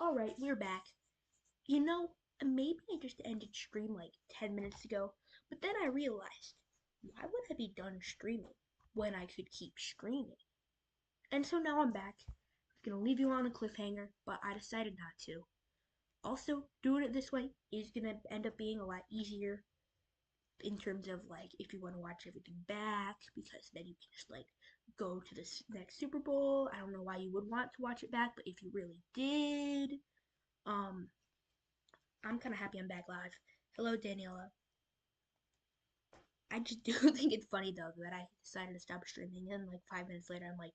Alright, we're back. You know, maybe I just ended stream like 10 minutes ago, but then I realized, why would I be done streaming when I could keep streaming? And so now I'm back. I was gonna leave you on a cliffhanger, but I decided not to. Also, doing it this way is gonna end up being a lot easier in terms of like if you want to watch everything back, because then you can just like go to the next Super Bowl. I don't know why you would want to watch it back, but if you really did, um, I'm kind of happy I'm back live. Hello, Daniela. I just do think it's funny though that I decided to stop streaming, and like 5 minutes later, I'm like,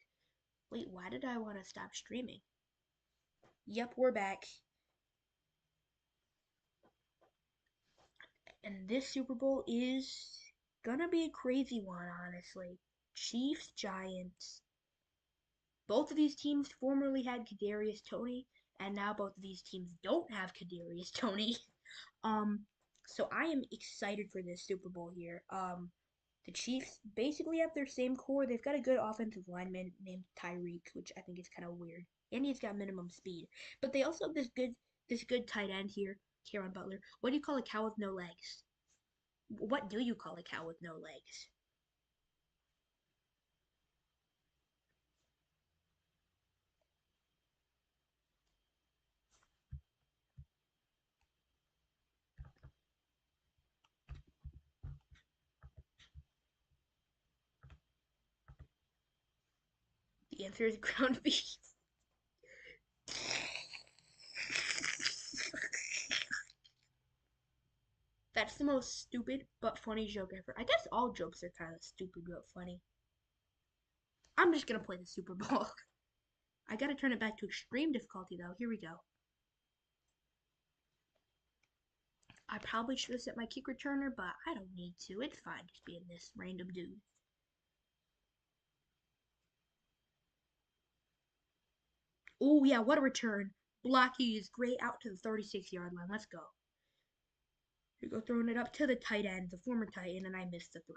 wait, why did I want to stop streaming? Yep, we're back. And this Super Bowl is gonna be a crazy one, honestly. Chiefs, Giants. Both of these teams formerly had Kadarius Toney, and now both of these teams don't have Kadarius Toney. Um, so I am excited for this Super Bowl here. The Chiefs basically have their same core. They've got a good offensive lineman named Tyreek, which I think is kind of weird, and he's got minimum speed. But they also have this good tight end here, Karen Butler. What do you call a cow with no legs? What do you call a cow with no legs? The answer is ground beef. That's the most stupid but funny joke ever. I guess all jokes are kind of stupid but funny. I'm just gonna play the Super Bowl. I gotta turn it back to extreme difficulty though. Here we go. I probably should have set my kick returner, but I don't need to. It's fine just being this random dude. Oh yeah, what a return. Blocky is great out to the 36-yard line. Let's go. Here we go, throwing it up to the tight end, the former tight end, and I missed the throw.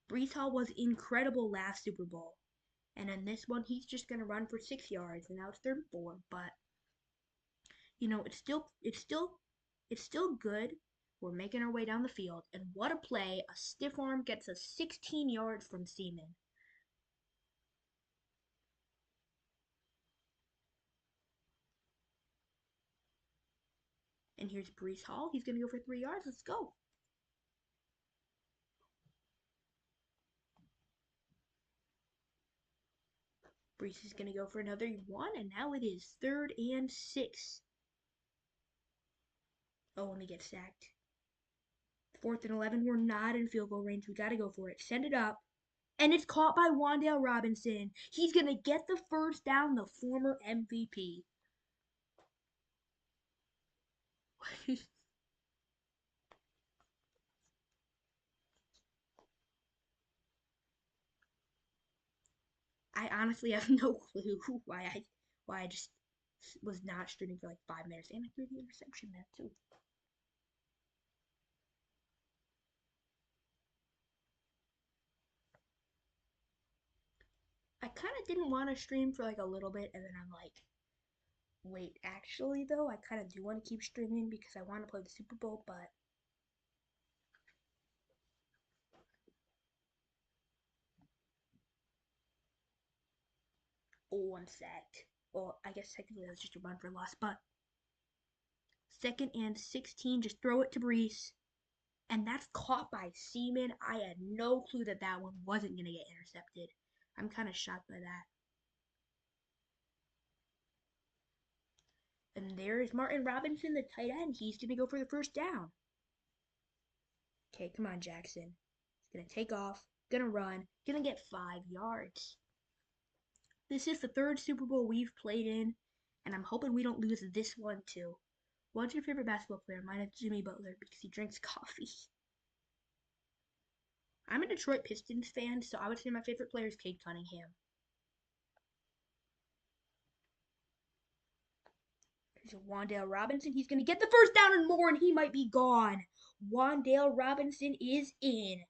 Brees Hall was incredible last Super Bowl. And in this one, he's just gonna run for 6 yards, and now it's third and four. But it's still good. We're making our way down the field, and what a play! A stiff arm gets us 16 yards from Seaman. And here's Brees Hall. He's gonna go for 3 yards. Let's go. Brees is gonna go for another one, and now it is 3rd and 6. Oh, and we get sacked. 4th and 11. We're not in field goal range. We gotta go for it. Send it up. And it's caught by Wan'Dale Robinson. He's going to get the first down, the former MVP. I honestly have no clue why I just was not streaming for like 5 minutes, and I threw the interception there too. I kind of didn't want to stream for like a little bit, and then I'm like, wait, actually though, I kind of do want to keep streaming because I want to play the Super Bowl, but oh, I'm sacked. Well, I guess technically that's just a run for loss, but 2nd and 16, just throw it to Brees. And that's caught by Seaman. I had no clue that that one wasn't going to get intercepted. I'm kind of shocked by that. And there's Martin Robinson, the tight end. He's going to go for the first down. Okay, come on, Jackson. He's going to take off, going to run, going to get 5 yards. This is the third Super Bowl we've played in, and I'm hoping we don't lose this one too. What's your favorite basketball player? Mine is Jimmy Butler because he drinks coffee. I'm a Detroit Pistons fan, so I would say my favorite player is Cade Cunningham. There's Wan'Dale Robinson. He's going to get the first down and more, and he might be gone. Wan'Dale Robinson is in.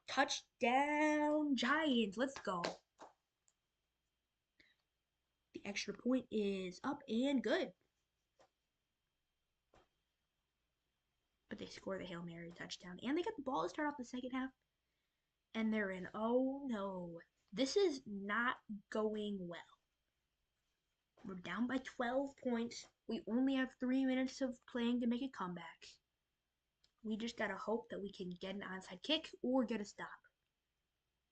Touchdown, Giants. Let's go. The extra point is up and good. But they score the Hail Mary touchdown. And they got the ball to start off the second half. And they're in. Oh no. This is not going well. We're down by 12 points. We only have 3 minutes of playing to make a comeback. We just gotta hope that we can get an onside kick or get a stop.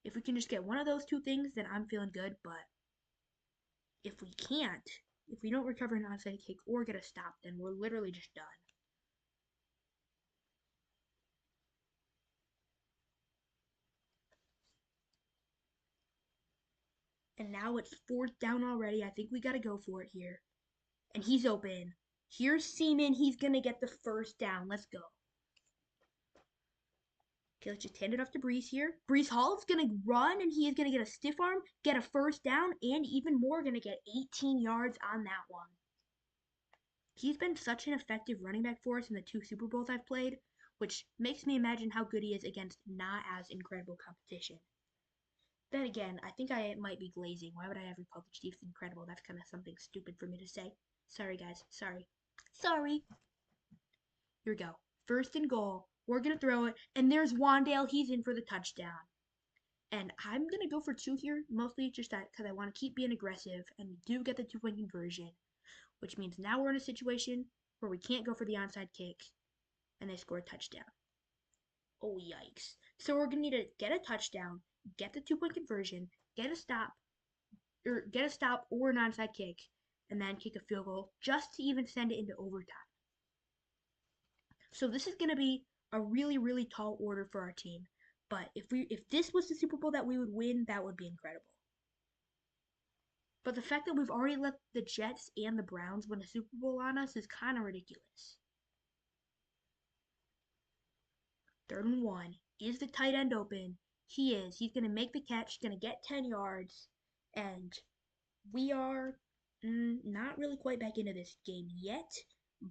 If we can just get one of those two things, then I'm feeling good. But if we can't, if we don't recover an onside kick or get a stop, then we're literally just done. And now it's 4th down already. I think we got to go for it here. And he's open. Here's Seaman. He's going to get the first down. Let's go. Okay, let's just hand it off to Breece here. Breece Hall is going to run, and he is going to get a stiff arm, get a first down, and even more, going to get 18 yards on that one. He's been such an effective running back for us in the 2 Super Bowls I've played, which makes me imagine how good he is against not as incredible competition. Then again, I think I might be glazing. Why would I ever call the Chiefs incredible? That's kind of something stupid for me to say. Sorry, guys. Sorry. Sorry. Here we go. 1st and goal. We're going to throw it. And there's Wan'Dale. He's in for the touchdown. And I'm going to go for 2 here. Mostly just that because I want to keep being aggressive. And we do get the 2-point conversion. Which means now we're in a situation where we can't go for the onside kick. And they score a touchdown. Oh, yikes. So we're going to need to get a touchdown, get the 2-point conversion, get a stop or an onside kick, and then kick a field goal just to even send it into overtime. So this is going to be a really, really tall order for our team. But if this was the Super Bowl that we would win, that would be incredible. But the fact that we've already let the Jets and the Browns win a Super Bowl on us is kind of ridiculous. 3rd and 1. Is the tight end open? He is. He's going to make the catch, going to get 10 yards, and we are not really quite back into this game yet.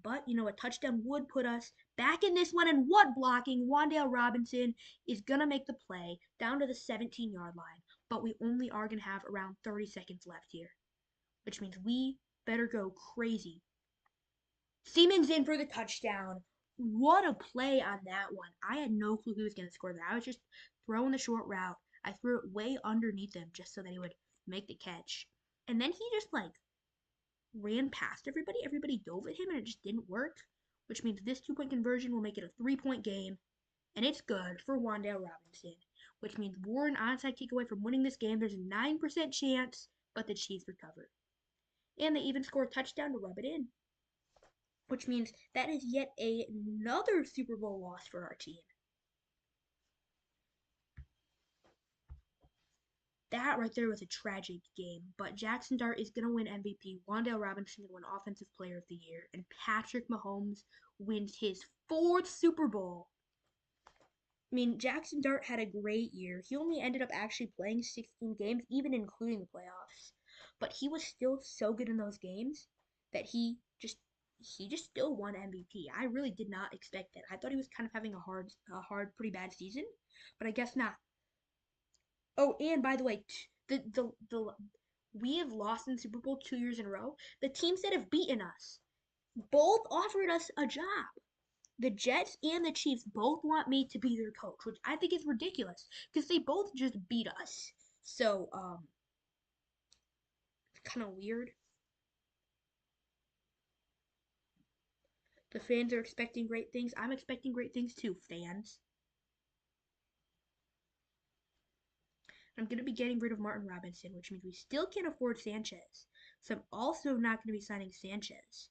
But, a touchdown would put us back in this one, and what blocking? Wan'Dale Robinson is going to make the play down to the 17-yard line, but we only are going to have around 30 seconds left here, which means we better go crazy. Seaman's in for the touchdown. What a play on that one. I had no clue he was going to score that. I was just throwing the short route. I threw it way underneath him just so that he would make the catch. And then he just, ran past everybody. Everybody dove at him, and it just didn't work, which means this 2-point conversion will make it a 3-point game, and it's good for Wan'Dale Robinson, which means we're an onside kick away from winning this game. There's a 9% chance, but the Chiefs recovered. And they even score a touchdown to rub it in, which means that is yet another Super Bowl loss for our team. That right there was a tragic game, but Jackson Dart is going to win MVP, Wan'Dale Robinson going to win Offensive Player of the Year, and Patrick Mahomes wins his 4th Super Bowl. I mean, Jackson Dart had a great year. He only ended up actually playing 16 games, even including the playoffs. But he was still so good in those games that he just still won MVP. I really did not expect that. I thought he was kind of having a pretty bad season, but I guess not. Oh, and by the way, we have lost in the Super Bowl 2 years in a row. The teams that have beaten us both offered us a job. The Jets and the Chiefs both want me to be their coach, which I think is ridiculous because they both just beat us. So, it's kind of weird. The fans are expecting great things. I'm expecting great things too, fans. I'm going to be getting rid of Martin Robinson, which means we still can't afford Sanchez. So I'm also not going to be signing Sanchez,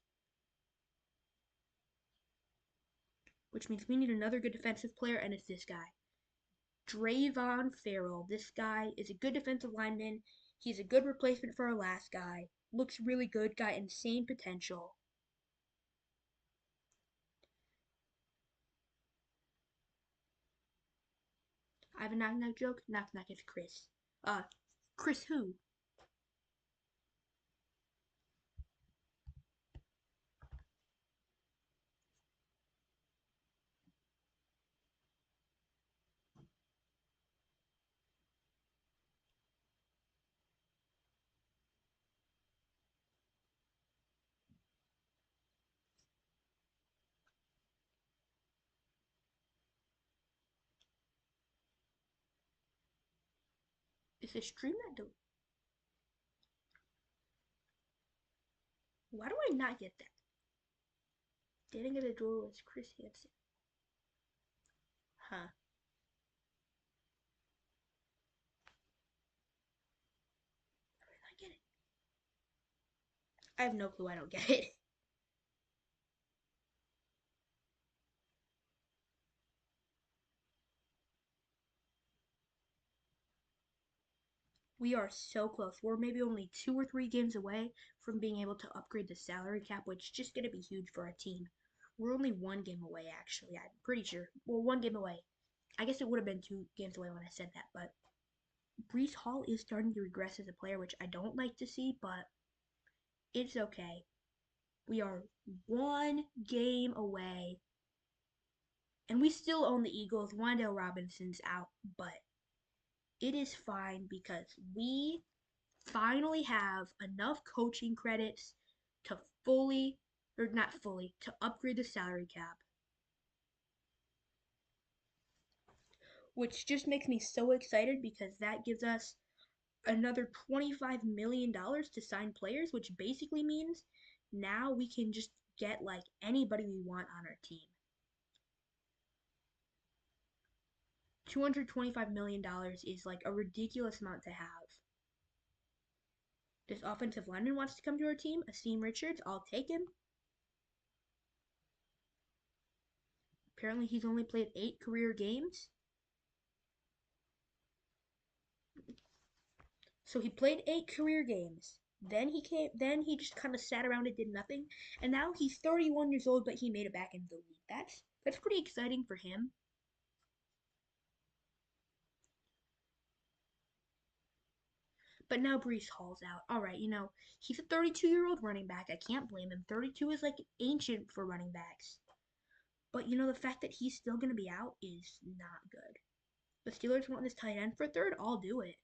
which means we need another good defensive player, and it's this guy, Drayvon Farrell. This guy is a good defensive lineman. He's a good replacement for our last guy. Looks really good, got insane potential. I have a knock knock joke. Knock knock, it's Chris. Chris who? Is the stream not doing? Why do I not get that? Dating at a duel is Chris Hansen. Huh. How do I not get it? I have no clue. I don't get it. We are so close. We're maybe only 2 or 3 games away from being able to upgrade the salary cap, which is just going to be huge for our team. We're only 1 game away, actually. I'm pretty sure. Well, 1 game away. I guess it would have been 2 games away when I said that, but Brees Hall is starting to regress as a player, which I don't like to see, but it's okay. We are 1 game away, and we still own the Eagles. Wan'Dale Robinson's out, but it is fine because we finally have enough coaching credits to fully, or not fully, to upgrade the salary cap, which just makes me so excited because that gives us another $25 million to sign players, which basically means now we can just get like anybody we want on our team. $225 million is like a ridiculous amount to have. This offensive lineman wants to come to our team, Asim Richards. I'll take him. Apparently, he's only played 8 career games. So he played 8 career games. Then he came. Then he just kind of sat around and did nothing. And now he's 31 years old, but he made it back into the league. That's pretty exciting for him. But now Brees Hall's out. All right, he's a 32-year-old running back. I can't blame him. 32 is like ancient for running backs. But the fact that he's still going to be out is not good. The Steelers want this tight end for third. I'll do it.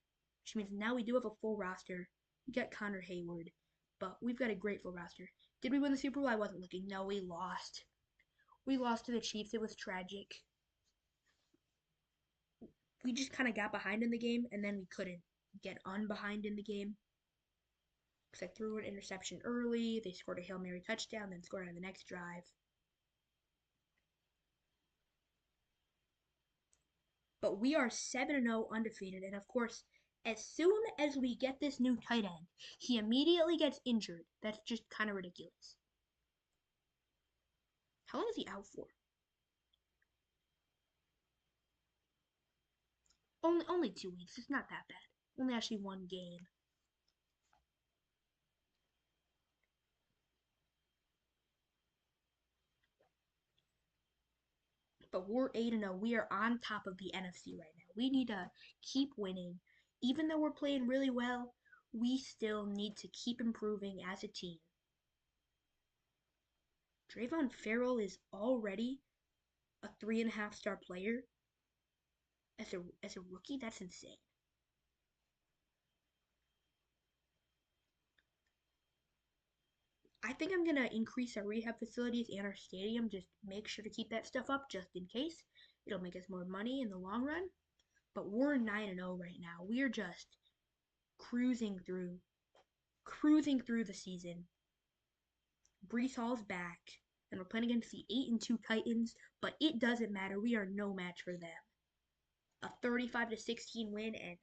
Which means now we do have a full roster. We got Connor Hayward, but we've got a great full roster. Did we win the Super Bowl? I wasn't looking. No, we lost. We lost to the Chiefs. It was tragic. We just kind of got behind in the game, and then we couldn't get unbehind in the game. Because I threw an interception early. They scored a Hail Mary touchdown, then scored on the next drive. But we are 7-0 undefeated, and of course, as soon as we get this new tight end, he immediately gets injured. That's just kind of ridiculous. How long is he out for? Only 2 weeks. It's not that bad. Only actually 1 game. But we're 8-0. We are on top of the NFC right now. We need to keep winning. Even though we're playing really well, we still need to keep improving as a team. Drayvon Farrell is already a 3.5-star player as a rookie. That's insane. I think I'm gonna increase our rehab facilities and our stadium. Just make sure to keep that stuff up just in case. It'll make us more money in the long run. But we're 9-0 right now. We're just cruising through the season. Brees Hall's back, and we're playing against the 8-2 Titans, but it doesn't matter. We are no match for them. A 35-16 win, and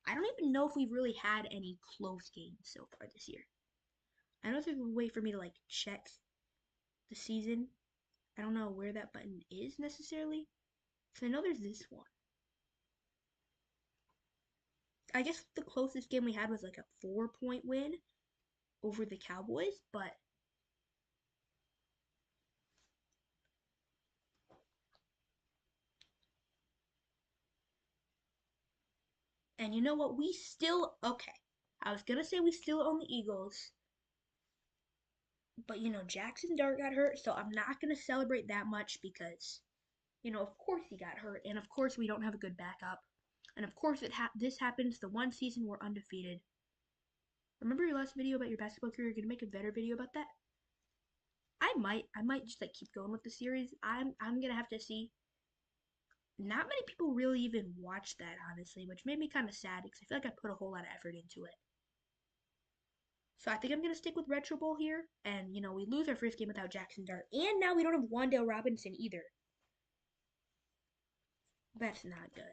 I don't even know if we've really had any close games so far this year. I know there's a way for me to like check the season. I don't know where that button is necessarily. So I know there's this one. I guess the closest game we had was like a 4-point win over the Cowboys, but and you know what? We still okay. I was gonna say we still own the Eagles, but Jackson Dart got hurt, so I'm not gonna celebrate that much because of course he got hurt, and of course we don't have a good backup, and of course this happens the one season we're undefeated. Remember your last video about your basketball career? You're gonna make a better video about that. I might just like keep going with the series. I'm gonna have to see. Not many people really even watch that, honestly, which made me kind of sad because I feel like I put a whole lot of effort into it. So I think I'm going to stick with Retro Bowl here. And, we lose our first game without Jackson Dart. And now we don't have Wandale Robinson either. That's not good.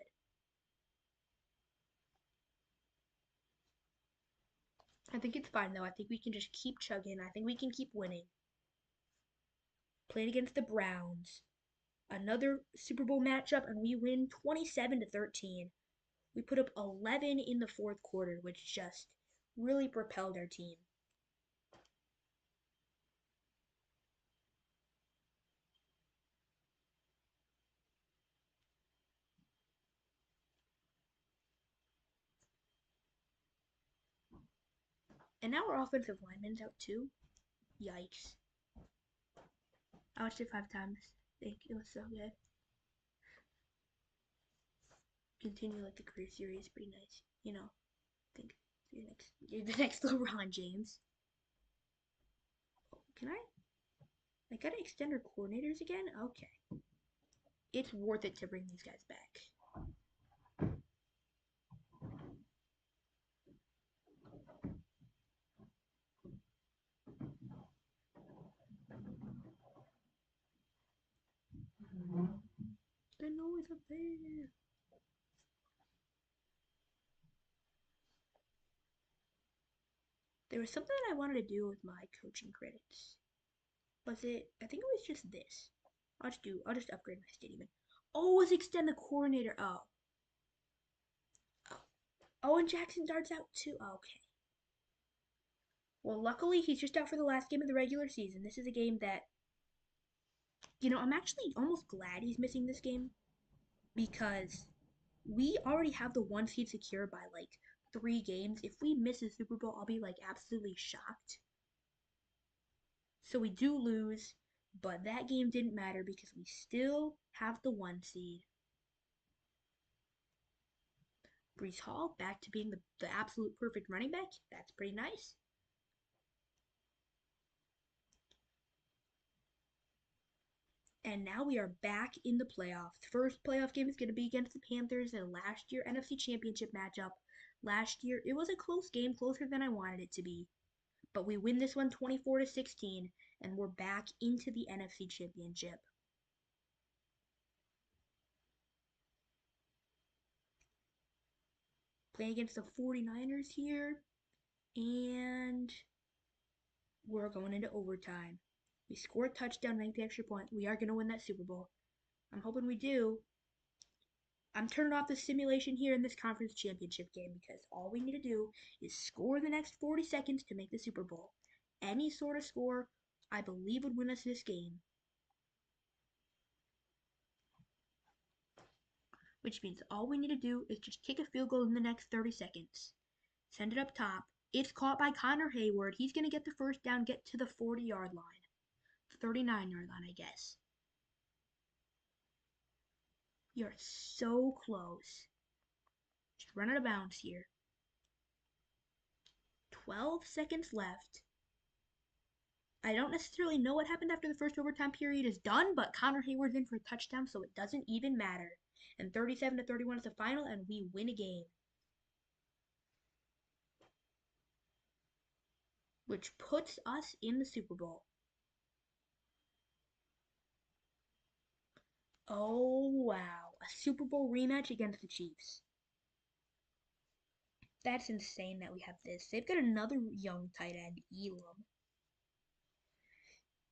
I think it's fine, though. I think we can just keep chugging. I think we can keep winning. Playing against the Browns. Another Super Bowl matchup, and we win 27-13. We put up 11 in the fourth quarter, which just really propelled our team. And now our offensive lineman's out too. Yikes. I watched it 5 times. I think it was so good. Continue like the career series, pretty nice. I think you're the next LeBron James. Oh, can I gotta extend our coordinators again? Okay. It's worth it to bring these guys back. They're always up there. There was something that I wanted to do with my coaching credits. Was it? I think it was just this. I'll just upgrade my stadium. Oh, it was extend the coordinator. Oh. Oh, oh, and Jackson Dart's out too. Oh, okay. Well, luckily he's just out for the last game of the regular season. This is a game that, I'm actually almost glad he's missing this game because we already have the 1 seed secure by like 3 games. If we miss the Super Bowl, I'll be like absolutely shocked. So we do lose, but that game didn't matter because we still have the 1 seed. Brees Hall back to being the absolute perfect running back. That's pretty nice. And now we are back in the playoffs. First playoff game is going to be against the Panthers in last year NFC Championship matchup. Last year, it was a close game, closer than I wanted it to be. But we win this one 24-16, and we're back into the NFC Championship. Playing against the 49ers here, and we're going into overtime. We score a touchdown, make the extra point. We are going to win that Super Bowl. I'm hoping we do. I'm turning off the simulation here in this conference championship game because all we need to do is score the next 40 seconds to make the Super Bowl. Any sort of score, I believe, would win us this game. Which means all we need to do is just kick a field goal in the next 30 seconds. Send it up top. It's caught by Connor Hayward. He's going to get the first down, get to the 40-yard line. 39-yard line, I guess. You're so close. Just run out of bounds here. 12 seconds left. I don't necessarily know what happened after the first overtime period is done, but Connor Hayward's in for a touchdown, so it doesn't even matter. And 37-31 is the final, and we win a game. Which puts us in the Super Bowl. Oh, wow. A Super Bowl rematch against the Chiefs. That's insane that we have this. They've got another young tight end, Elam.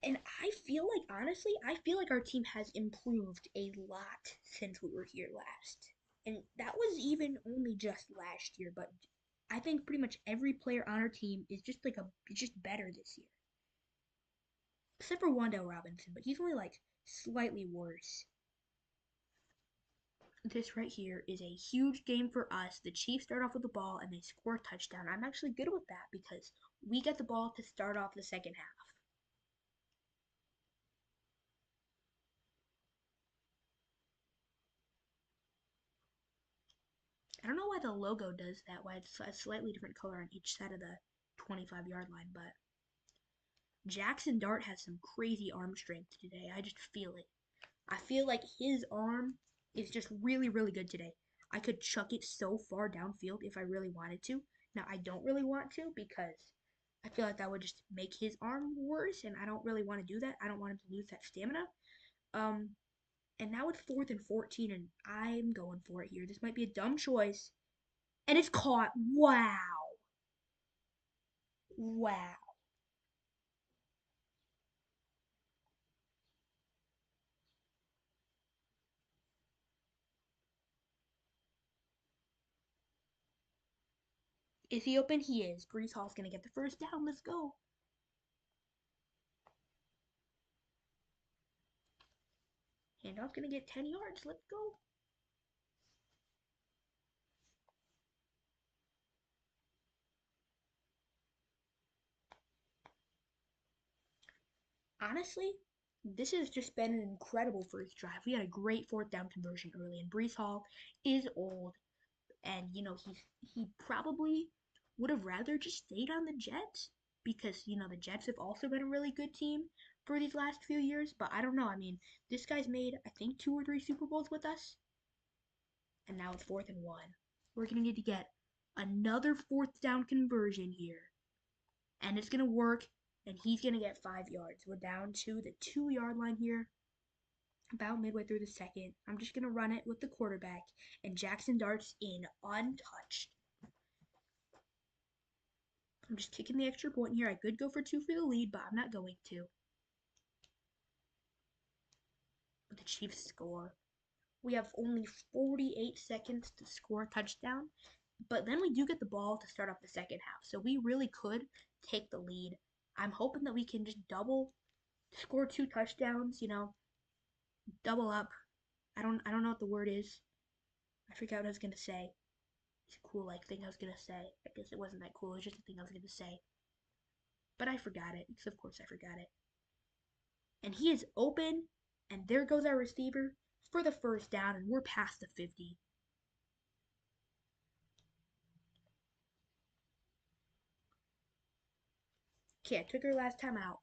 And I feel like, honestly, I feel like our team has improved a lot since we were here last. And that was even only just last year, but I think pretty much every player on our team is just just better this year. Except for Wandale Robinson, but he's only like slightly worse. This right here is a huge game for us. The Chiefs start off with the ball and they score a touchdown. I'm actually good with that because we get the ball to start off the second half. I don't know why the logo does that, why it's a slightly different color on each side of the 25-yard line, but Jackson Dart has some crazy arm strength today. I just feel it. I feel like his arm is just really, really good today. I could chuck it so far downfield if I really wanted to. Now, I don't really want to because I feel like that would just make his arm worse, and I don't really want to do that. I don't want him to lose that stamina. Um, and now it's 4th and 14, and I'm going for it here. This might be a dumb choice. And it's caught. Wow. Wow. Is he open? He is. Brees Hall's going to get the first down. Let's go. Handoff going to get 10 yards. Let's go. Honestly, this has just been an incredible first drive. We had a great 4th down conversion early, and Brees Hall is old, and he probably would have rather just stayed on the Jets because the Jets have also been a really good team for these last few years. But I don't know. I mean, this guy's made I think 2 or 3 Super Bowls with us, and now it's 4th and 1. We're gonna need to get another 4th down conversion here, and it's gonna work. And he's gonna get 5 yards. We're down to the 2 yard line here, about midway through the second. I'm just gonna run it with the quarterback, and Jackson Dart's in untouched. I'm just kicking the extra point here. I could go for 2 for the lead, but I'm not going to. But the Chiefs score. We have only 48 seconds to score a touchdown, but then we do get the ball to start off the second half. So we really could take the lead. I'm hoping that we can just score 2 touchdowns, double up. I don't know what the word is. I forgot what I was gonna say. It's a cool thing I was gonna say. I guess it wasn't that cool, it was just a thing I was gonna say. But I forgot it, because of course I forgot it. And he is open, and there goes our receiver for the first down, and we're past the 50. Okay, I took her last time out.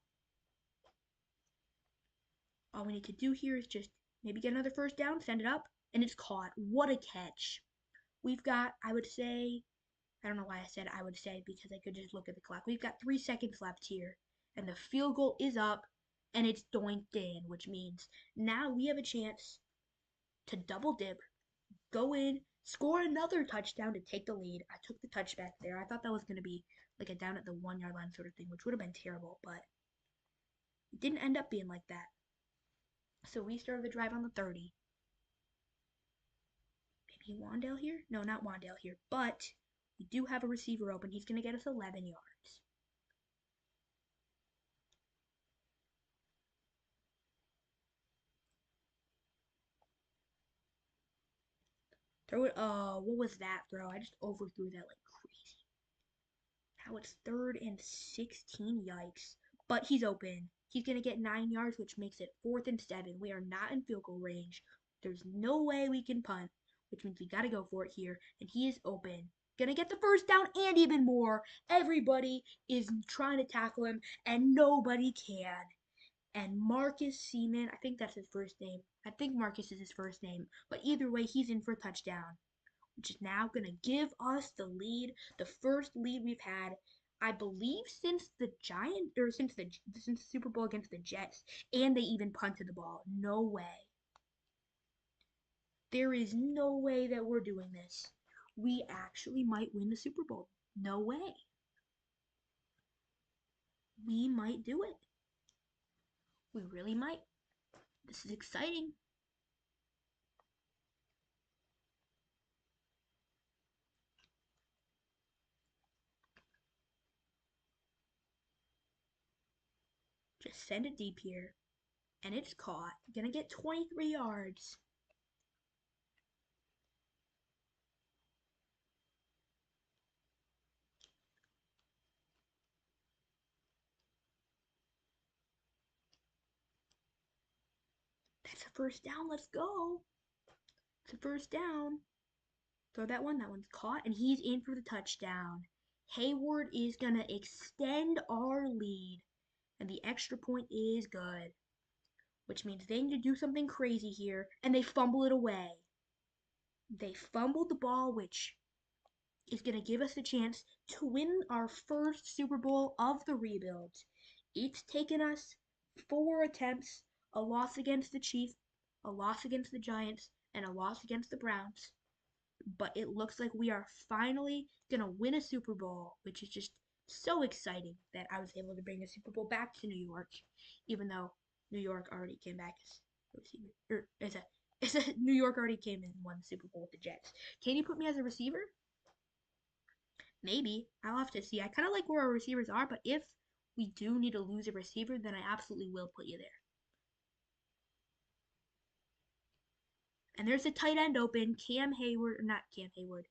All we need to do here is just maybe get another first down, send it up, and it's caught. What a catch. We've got, I would say, I don't know why I said I would say because I could just look at the clock. We've got 3 seconds left here, and the field goal is up, and it's doinked in, which means now we have a chance to double dip, go in, score another touchdown to take the lead. I took the touchback there. I thought that was going to be like a down at the 1 yard line sort of thing, which would have been terrible, but it didn't end up being like that. So we started the drive on the 30. Maybe Wandale here? No, not Wandale here, but we do have a receiver open. He's going to get us 11 yards. Throw it. What was that throw? I just overthrew that like crazy. Now it's 3rd and 16. Yikes. But he's open. He's going to get 9 yards, which makes it 4th and 7. We are not in field goal range. There's no way we can punt, which means we got to go for it here. And he is open. Gonna get the first down and even more. Everybody is trying to tackle him, and nobody can. And Marcus Seaman, I think that's his first name. I think Marcus is his first name. But either way, he's in for a touchdown, which is now going to give us the lead, the first lead we've had, I believe, since the since the Super Bowl against the Jets, and they even punted the ball. No way. There is no way that we're doing this. We actually might win the Super Bowl. No way. We might do it. We really might. This is exciting. Just send it deep here. And it's caught. Gonna get 23 yards. That's a first down. Let's go. It's a first down. Throw that one. That one's caught. And he's in for the touchdown. Hayward is going to extend our lead. And the extra point is good. Which means they need to do something crazy here. And they fumble it away. They fumbled the ball, which is going to give us a chance to win our first Super Bowl of the rebuild. It's taken us 4 attempts, a loss against the Chiefs, a loss against the Giants, and a loss against the Browns. But it looks like we are finally going to win a Super Bowl, which is just so exciting that I was able to bring the Super Bowl back to New York, even though New York already came back as a receiver. New York already came in and won the Super Bowl with the Jets. Can you put me as a receiver? Maybe. I'll have to see. I kind of like where our receivers are, but if we do need to lose a receiver, then I absolutely will put you there. And there's a tight end open. Cam Hayward, or not Cam Hayward.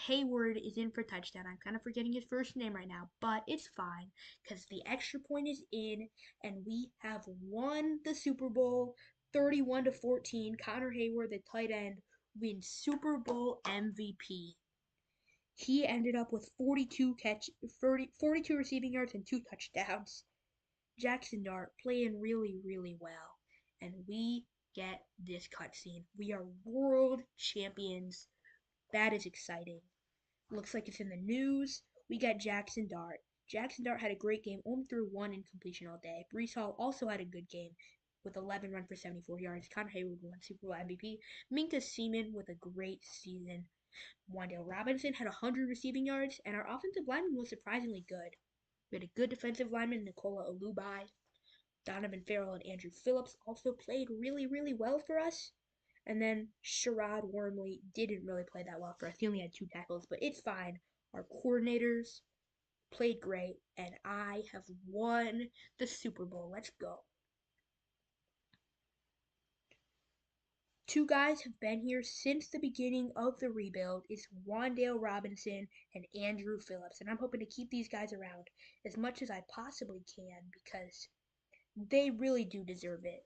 Hayward is in for touchdown. I'm kind of forgetting his first name right now, but it's fine because the extra point is in, and we have won the Super Bowl 31-14. Connor Hayward, the tight end, wins Super Bowl MVP. He ended up with 42 receiving yards and 2 touchdowns. Jackson Dart playing really, really well. And we get this cutscene. We are world champions. That is exciting. Looks like it's in the news. We got Jackson Dart. Jackson Dart had a great game, only threw 1 incompletion all day. Breece Hall also had a good game with 11 runs for 74 yards. Connor Hayward won Super Bowl MVP. Minka Seaman with a great season. Wan'Dale Robinson had 100 receiving yards, and our offensive lineman was surprisingly good. We had a good defensive lineman, Nicola Alubai. Donovan Farrell and Andrew Phillips also played really, really well for us. And then Sherrod Wormley didn't really play that well for us. He only had 2 tackles, but it's fine. Our coordinators played great, and I have won the Super Bowl. Let's go. 2 guys have been here since the beginning of the rebuild. It's Wan'Dale Robinson and Andrew Phillips, and I'm hoping to keep these guys around as much as I possibly can because they really do deserve it.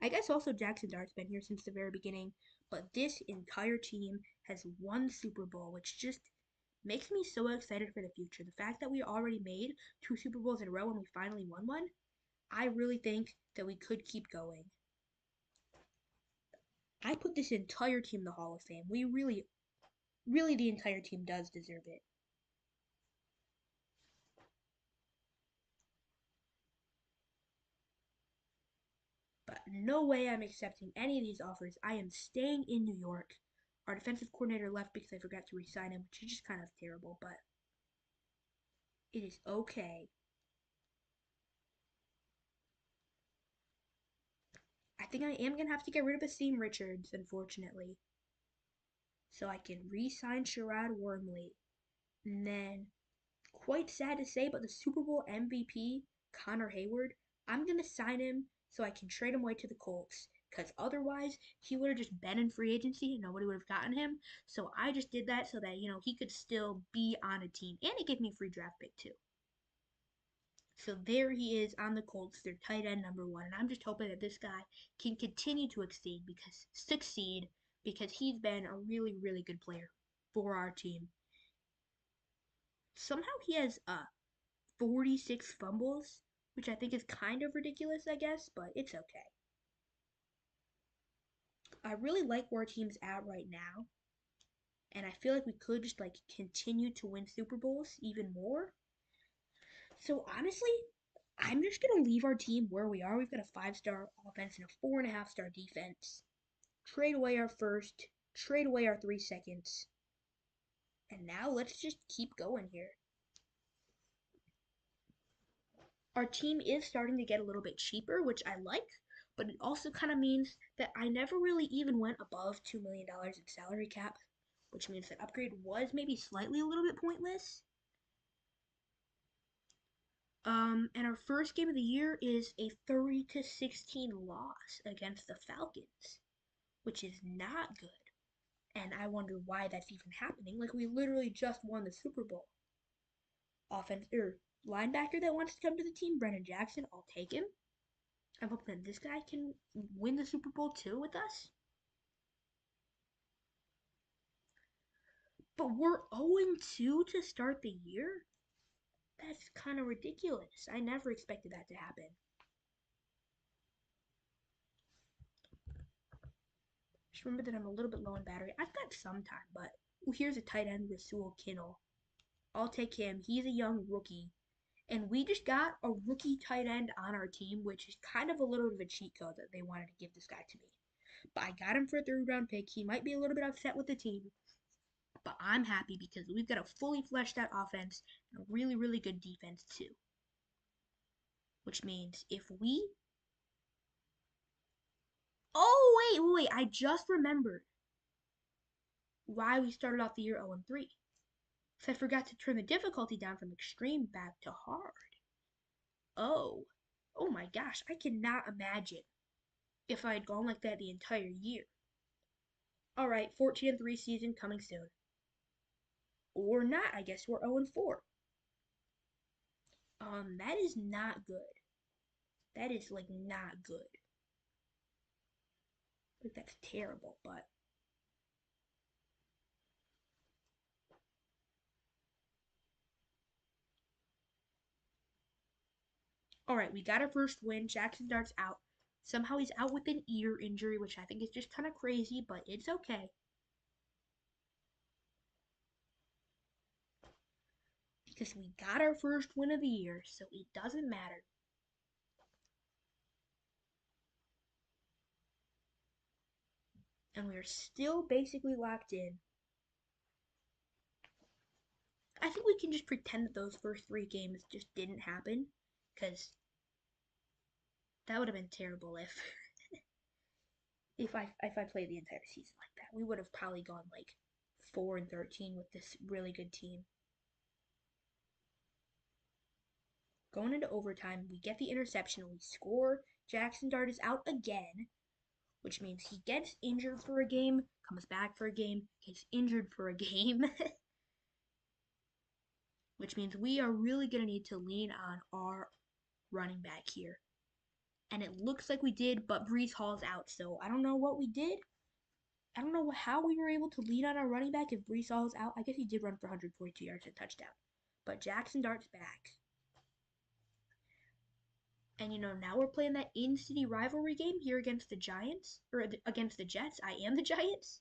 I guess also Jackson Dart's been here since the very beginning, but this entire team has won Super Bowl, which just makes me so excited for the future. The fact that we already made 2 Super Bowls in a row and we finally won one, I really think that we could keep going. I put this entire team in the Hall of Fame. We really, really, the entire team does deserve it. But no way I'm accepting any of these offers. I am staying in New York. Our defensive coordinator left because I forgot to resign him, which is just kind of terrible, but it is okay. I think I am going to have to get rid of Asim Richards, unfortunately. So I can re-sign Sherrod Wormley. And then, quite sad to say, but the Super Bowl MVP, Connor Hayward, I'm going to sign him so I can trade him away to the Colts. Because otherwise, he would have just been in free agency and nobody would have gotten him. So I just did that so that, he could still be on a team. And it gave me a free draft pick, too. So there he is on the Colts, their tight end #1. And I'm just hoping that this guy can continue to succeed because he's been a really, really good player for our team. Somehow he has 46 fumbles, which I think is kind of ridiculous, I guess, but it's okay. I really like where our team's at right now, and I feel like we could just continue to win Super Bowls even more. So honestly, I'm just gonna leave our team where we are. We've got a 5-star offense and a 4.5-star defense. Trade away our first, trade away our 3 seconds, and now let's just keep going here. Our team is starting to get a little bit cheaper, which I like, but it also kind of means that I never really even went above $2 million in salary cap, which means that upgrade was maybe slightly a little bit pointless. And our first game of the year is a 30-16 loss against the Falcons, which is not good. And I wonder why that's even happening. Like, we literally just won the Super Bowl. Linebacker that wants to come to the team, Brennan Jackson, I'll take him. I'm hoping that this guy can win the Super Bowl too with us. But we're 0-2 to start the year? That's kind of ridiculous. I never expected that to happen. Just remember that I'm a little bit low on battery. I've got some time, but here's a tight end with Sewell Kinnell. I'll take him. He's a young rookie. And we just got a rookie tight end on our team, which is kind of a little bit of a cheat code that they wanted to give this guy to me. But I got him for a third round pick. He might be a little bit upset with the team, but I'm happy because we've got a fully fleshed out offense and a really, really good defense too. Which means if we. Oh, wait. I just remembered why we started off the year 0-3. So I forgot to turn the difficulty down from extreme back to hard. Oh. Oh my gosh, I cannot imagine if I had gone like that the entire year. Alright, 14-3 season coming soon. Or not, I guess we're 0-4. That is not good. That is like not good. Like that's terrible, but alright, we got our first win. Jackson Dart's out. Somehow he's out with an ear injury, which I think is just kind of crazy, but it's okay. Because we got our first win of the year, so it doesn't matter. And we're still basically locked in. I think we can just pretend that those first three games just didn't happen, because that would have been terrible if I played the entire season like that. We would have probably gone like 4-13 with this really good team. Going into overtime, we get the interception, we score. Jackson Dart is out again, which means he gets injured for a game, comes back for a game, gets injured for a game, which means we are really going to need to lean on our running back here. And it looks like we did, but Breece Hall's out, so I don't know what we did. I don't know how we were able to lean on our running back if Breece Hall's out. I guess he did run for 142 yards and a touchdown. But Jackson Dart's back. And now we're playing that in-city rivalry game here against the Giants, or against the Jets. I am the Giants.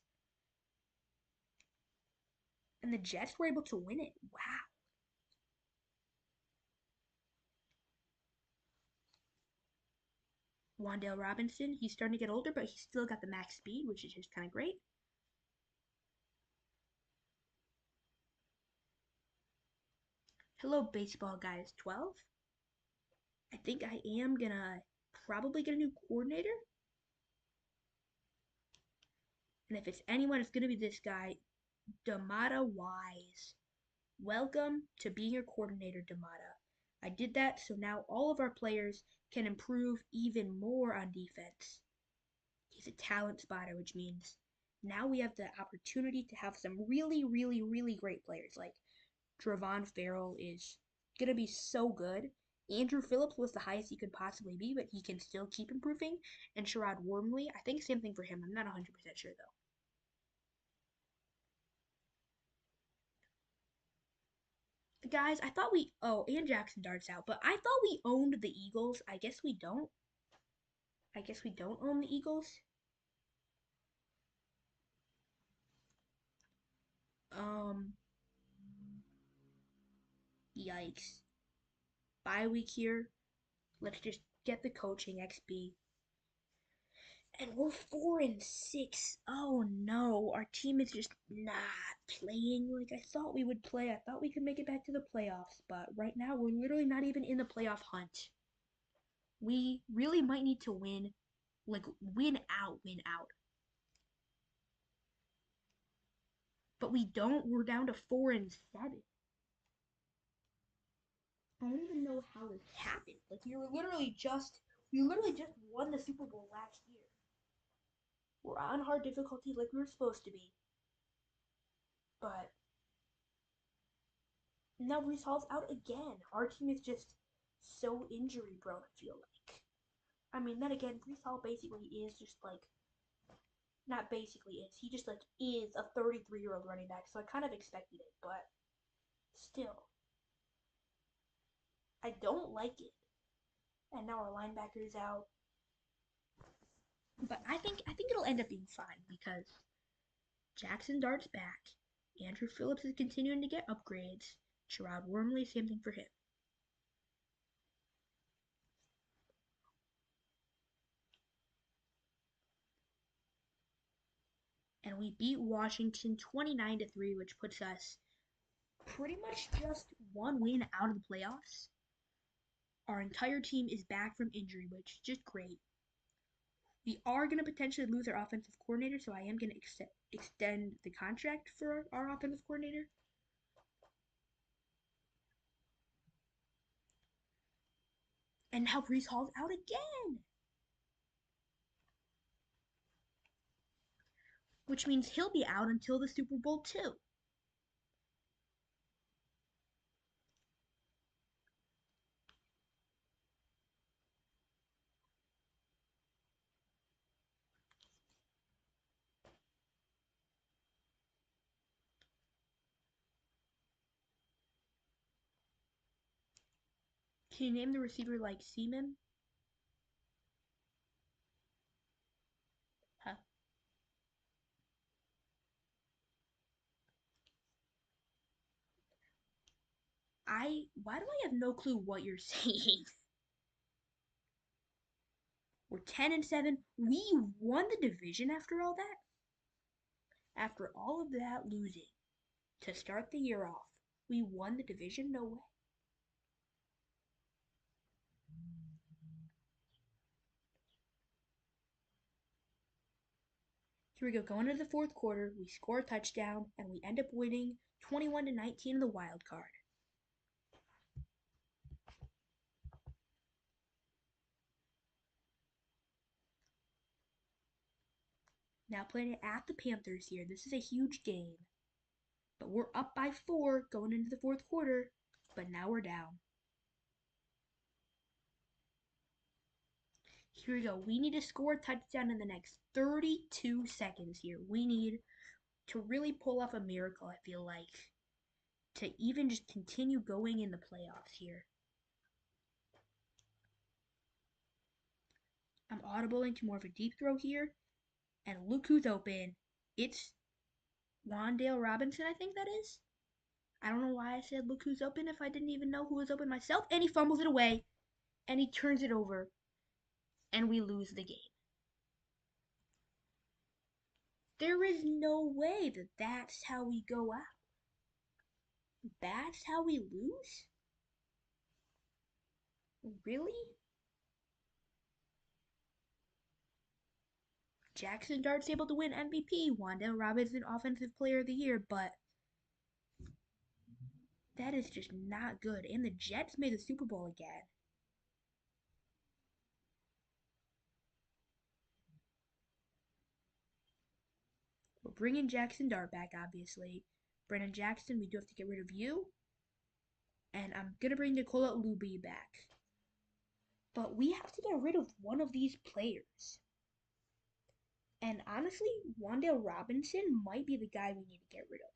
And the Jets were able to win it. Wow. Wan'Dale Robinson, he's starting to get older, but he's still got the max speed, which is just kind of great. Hello, baseball guys 12. I think I am gonna probably get a new coordinator. And if it's anyone, it's gonna be this guy, Damata Wise. Welcome to being your coordinator, Damata. I did that so now all of our players can improve even more on defense. He's a talent spotter, which means now we have the opportunity to have some really, really, really great players. Like Travon Farrell is going to be so good. Andrew Phillips was the highest he could possibly be, but he can still keep improving. And Sherrod Wormley, I think same thing for him. I'm not 100% sure, though. Guys, I thought we. Oh, and Jackson Dart's out, but I thought we owned the Eagles. I guess we don't. I guess we don't own the Eagles. Um, Yikes. Bye week here. Let's just get the coaching XP. And we're 4-6. Oh no, our team is just not playing like I thought we would play. I thought we could make it back to the playoffs, but right now we're literally not even in the playoff hunt. We really might need to win, like win out, win out. But we don't. We're down to 4-7. I don't even know how this happened. Like we literally just won the Super Bowl last year. We're on hard difficulty like we were supposed to be, but now Breece Hall's out again. Our team is just so injury prone, I feel like. I mean, then again, Breece Hall basically is just like, not basically is, he just like is a 33-year-old running back, so I kind of expected it, but still, I don't like it. And now our linebacker's out. But I think it'll end up being fine because Jackson Dart's back. Andrew Phillips is continuing to get upgrades. Gerard Wormley, same thing for him. And we beat Washington 29-3, which puts us pretty much just one win out of the playoffs. Our entire team is back from injury, which is just great. We are going to potentially lose our offensive coordinator, so I am going to extend the contract for our offensive coordinator. And now Brees Hall's out again, which means he'll be out until the Super Bowl too. Can you name the receiver like Seaman? Huh. Why do I have no clue what you're saying? We're 10-7. We won the division after all that. After all of that losing to start the year off, we won the division. No way. Here we go. Going into the fourth quarter, we score a touchdown and we end up winning 21-19 in the wild card. Now playing it at the Panthers here. This is a huge game. But we're up by 4 going into the fourth quarter, but now we're down. Here we go. We need to score a touchdown in the next 32 seconds here. We need to really pull off a miracle, I feel like, to even just continue going in the playoffs here. I'm audibling to more of a deep throw here, and look who's open. It's Wan'Dale Robinson, I think that is. I don't know why I said look who's open if I didn't even know who was open myself. And he fumbles it away, and he turns it over, and we lose the game. There is no way that that's how we go out. That's how we lose? Really? Jackson Dart's able to win MVP, Wan'Dale Robinson Offensive Player of the Year, but that is just not good. And the Jets made the Super Bowl again. We're bringing Jackson Dart back, obviously. Brennan Jackson, we do have to get rid of you. And I'm going to bring Nicola Luby back. But we have to get rid of one of these players. And honestly, Wan'Dale Robinson might be the guy we need to get rid of.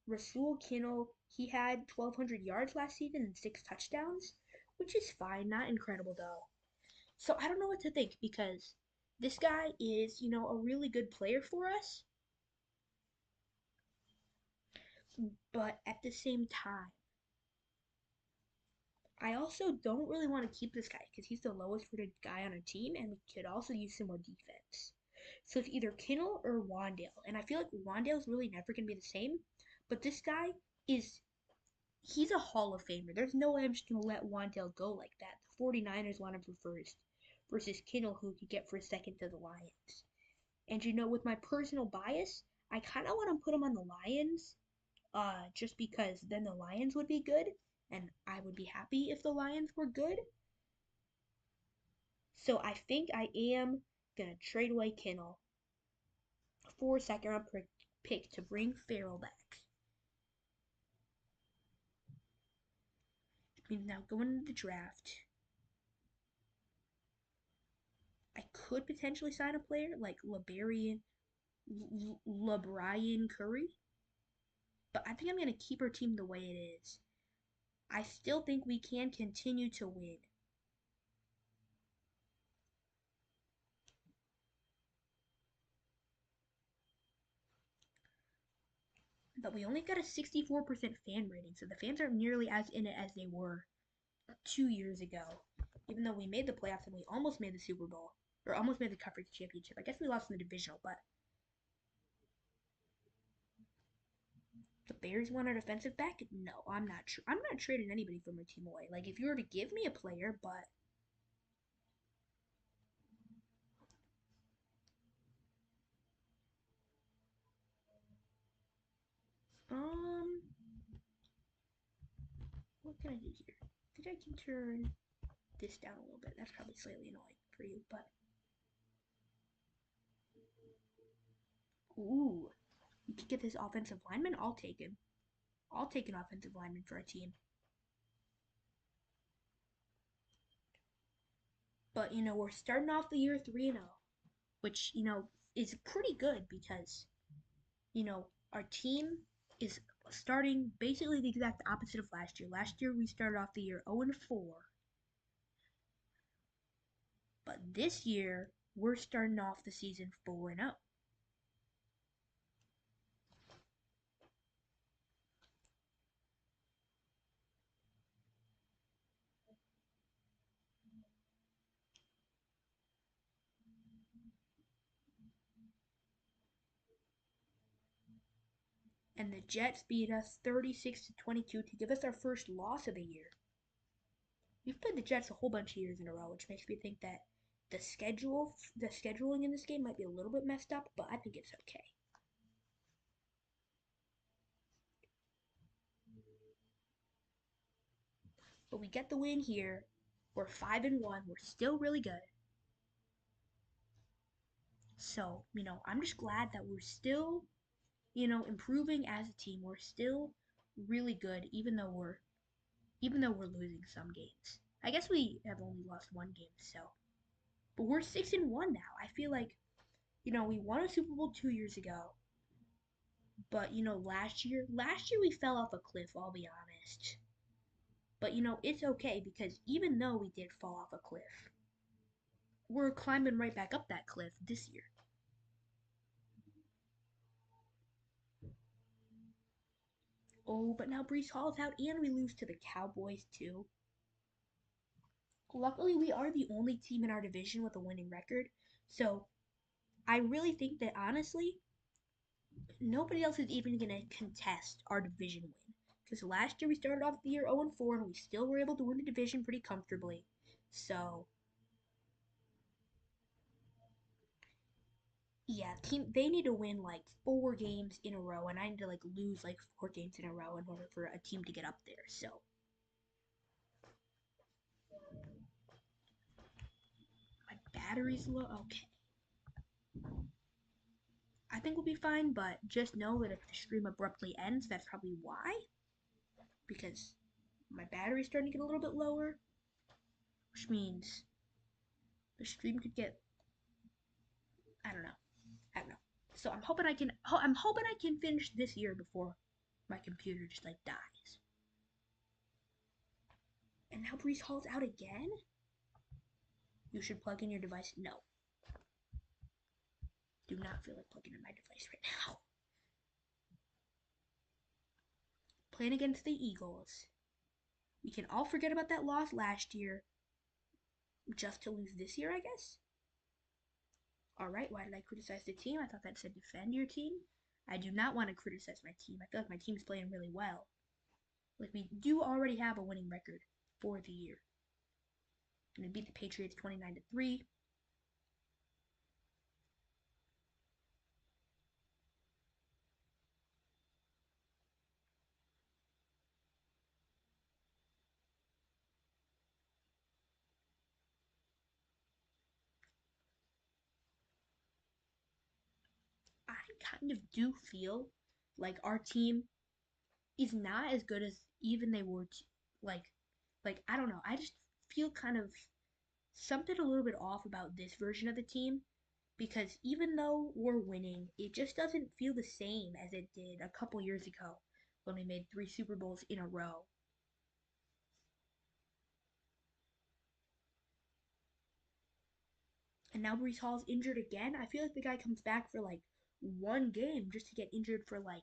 Rasul Kinnel, he had 1,200 yards last season and 6 touchdowns, which is fine, not incredible though. So I don't know what to think because this guy is, a really good player for us, but at the same time, I also don't really want to keep this guy because he's the lowest rated guy on our team and we could also use some more defense. So it's either Kinnel or Wan'Dale. And I feel like Wan'Dale's really never going to be the same. But this guy he's a Hall of Famer. There's no way I'm just going to let Wan'Dale go like that. The 49ers want him for first versus Kinnel, who could get for second to the Lions. And with my personal bias, I kind of want to put him on the Lions just because then the Lions would be good. And I would be happy if the Lions were good. So I think I am going to trade away Kinnel for a second-round pick to bring Farrell back. Now going into the draft, I could potentially sign a player like LeBrian Curry, but I think I'm going to keep our team the way it is. I still think we can continue to win. But we only got a 64% fan rating, so the fans aren't nearly as in it as they were 2 years ago. Even though we made the playoffs and we almost made the Super Bowl, or almost made the conference championship. I guess we lost in the divisional, but the Bears want a defensive back? No, I'm not sure. I'm not trading anybody from our team away. Like if you were to give me a player, but um, what can I do here? I think I can turn this down a little bit. That's probably slightly annoying for you, but ooh, you could get this offensive lineman. I'll take him. I'll take an offensive lineman for a team. But we're starting off the year 3-0, which is pretty good because our team is starting basically the exact opposite of last year. Last year we started off the year 0-4, but this year we're starting off the season 4-0. And the Jets beat us 36-22 to give us our first loss of the year. We've played the Jets a whole bunch of years in a row, which makes me think that the scheduling in this game might be a little bit messed up, but I think it's okay. But we get the win here. We're 5-1. We're still really good. So, I'm just glad that we're still, improving as a team. We're still really good, even though we're losing some games. I guess we have only lost one game, so. But we're 6-1 now. I feel like, we won a Super Bowl 2 years ago. But last year we fell off a cliff. I'll be honest. But it's okay because even though we did fall off a cliff, we're climbing right back up that cliff this year. Oh, but now Brees Hall's out and we lose to the Cowboys too. Luckily, we are the only team in our division with a winning record. So I really think that honestly, nobody else is even going to contest our division win. Because last year we started off the year 0-4 and we still were able to win the division pretty comfortably. So yeah, they need to win like 4 games in a row, and I need to like lose like 4 games in a row in order for a team to get up there. So my battery's low. Okay, I think we'll be fine, but just know that if the stream abruptly ends, that's probably why. Because my battery's starting to get a little bit lower, which means the stream could get, I don't know. I don't know. So I'm hoping I can finish this year before my computer just like dies. And now Brees Hall's out again? You should plug in your device. No. Do not feel like plugging in my device right now. Playing against the Eagles. We can all forget about that loss last year just to lose this year, I guess. Alright, why did I criticize the team? I thought that said defend your team. I do not want to criticize my team. I feel like my team's playing really well. Like, we do already have a winning record for the year. And we beat the Patriots 29-3. I kind of do feel like our team is not as good as even they were like I don't know. I just feel kind of something a little bit off about this version of the team because even though we're winning, it just doesn't feel the same as it did a couple years ago when we made 3 Super Bowls in a row. And now Brees Hall's injured again. I feel like the guy comes back for like one game just to get injured for like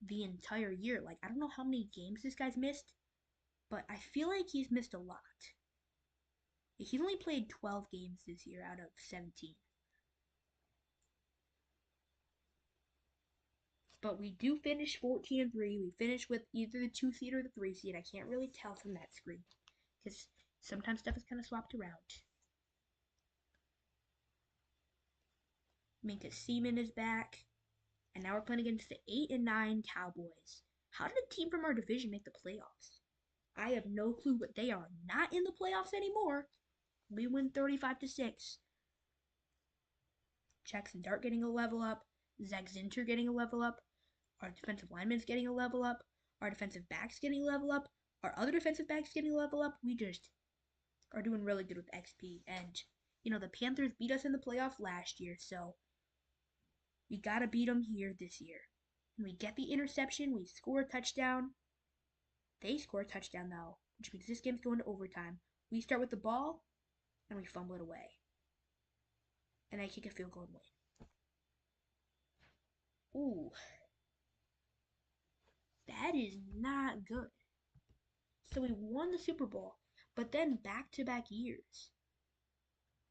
the entire year. Like, I don't know how many games this guy's missed, but I feel like he's missed a lot. He's only played 12 games this year out of 17. But we do finish 14-3. We finish with either the 2 seed or the 3 seed. I can't really tell from that screen because sometimes stuff is kind of swapped around. Minka Seaman is back. And now we're playing against the 8 and 9 Cowboys. How did a team from our division make the playoffs? I have no clue, but they are not in the playoffs anymore. We win 35-6. Jackson Dart getting a level up. Zach Zinter getting a level up. Our defensive lineman's getting a level up. Our defensive back's getting a level up. Our other defensive back's getting a level up. We just are doing really good with XP. And, the Panthers beat us in the playoffs last year, so we gotta beat them here this year. And we get the interception. We score a touchdown. They score a touchdown, though, which means this game's going to overtime. We start with the ball, and we fumble it away. And I kick a field goal and win. Ooh. That is not good. So we won the Super Bowl, but then back-to-back years,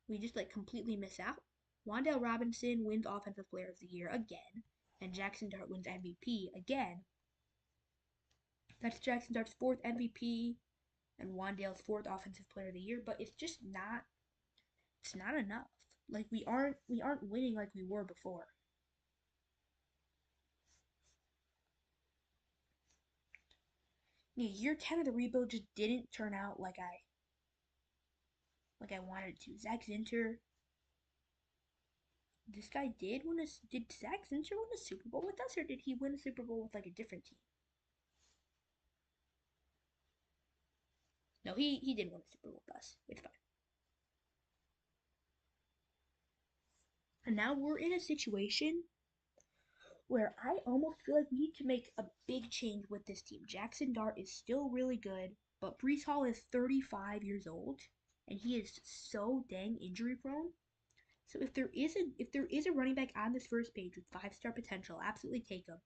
we just completely miss out. Wan'Dale Robinson wins Offensive Player of the Year again, and Jackson Dart wins MVP again. That's Jackson Dart's 4th MVP and Wan'Dale's 4th Offensive Player of the Year, but it's just not. It's not enough. We aren't winning like we were before. Year 10 of the rebuild just didn't turn out like I wanted it to. Zach Zinter. This guy did Zach Zinter win a Super Bowl with us, or did he win a Super Bowl with a different team? No, he did win a Super Bowl with us. It's fine. And now we're in a situation where I almost feel like we need to make a big change with this team. Jackson Dart is still really good, but Breece Hall is 35 years old, and he is so dang injury prone. So if there is a running back on this first page with 5-star potential, absolutely take him.